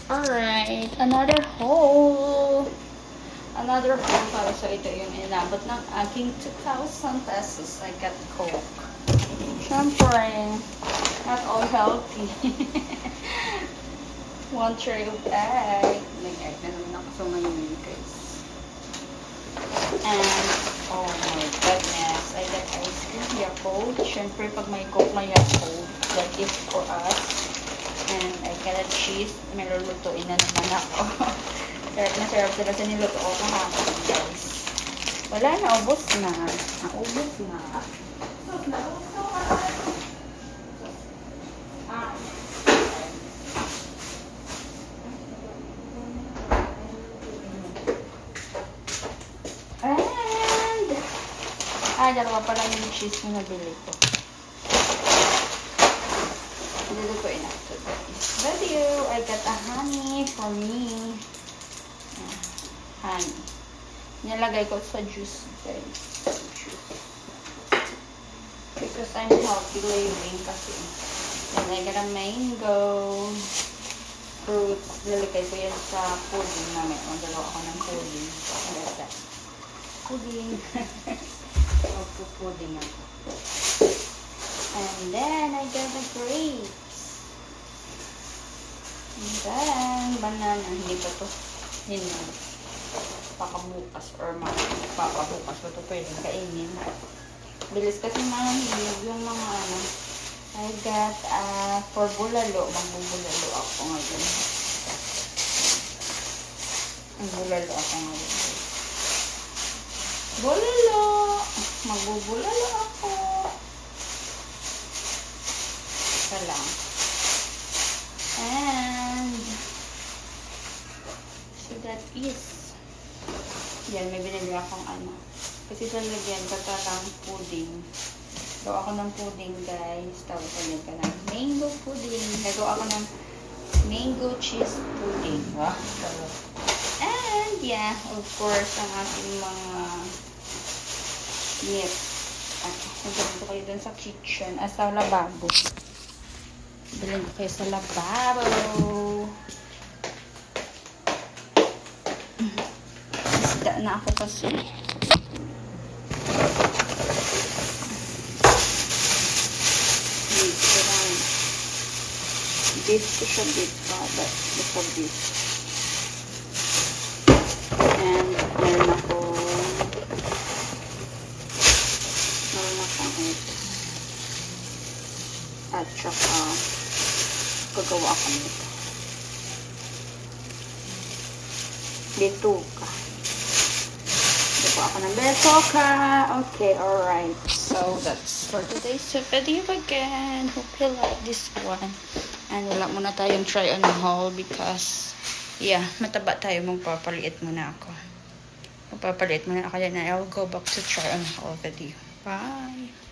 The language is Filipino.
Alright, another haul. Another haul para sa ito yung inabot ng aking 2,000 pesos. I got Coke. Siyempre, not all healthy. One tray of egg. Nag-egg na naman ako sa ngayon, guys. And, oh my goodness, I got ice cream, Yakult. Siyempre, pag may Coke na Yakult, that is for us. And I got a cheese. May lulutuin na naman ako. Sarap na sarap sila sa niluto ko kahapon, guys. Wala na, ubos na. Naubos na. And, dalawa pala yung cheese na nabili ko. Nilutuin na ito, guys. Video, I got a honey for me. Honey. Nilagay ko sa juice, guys. Juice. Because I'm healthy living kasi. Then I got a mango. Fruits. Nilagay ko yan sa pudding namin. Magdalaw ako ng pudding. Like that. Pudding. Magpo-pudding ako. And then I got the grapes. And then banana. Hindi pa to. Hindi. Pakabukas or papabukas ko ito pwedeng kainin. Bilis kasi manahilog yung mga ano. I got for bulalo. Magbubulalo ako ngayon. Magbulalo ako ngayon. Bulalo! Magbubulalo ako. Ito lang. And so that is yan, may binili akong ano. Kasi talagyan ka ng pudding. Gawa ako ng pudding, guys. Tapos talagyan ka ng mango pudding. Nagawa ako ng mango cheese pudding. Wow. And yeah, of course, ang ating mga meat. Nagdito kayo dun sa kitchen. Sa lababo. Bilhin ko kayo sa lababo. Isda na ako kasi. Beef ko siya, beef product. Ito beef. And meron akong eggs. At saka gagawa ako nito. Bituka. Gagawa ako ng bituka. Okay, alright. So, that's for today's video again. Hope you like this one. And wala muna tayong try on haul because, yeah, mataba tayo. Magpapaliit muna ako. Magpapaliit muna ako yan. I'll go back to try on haul video. Bye!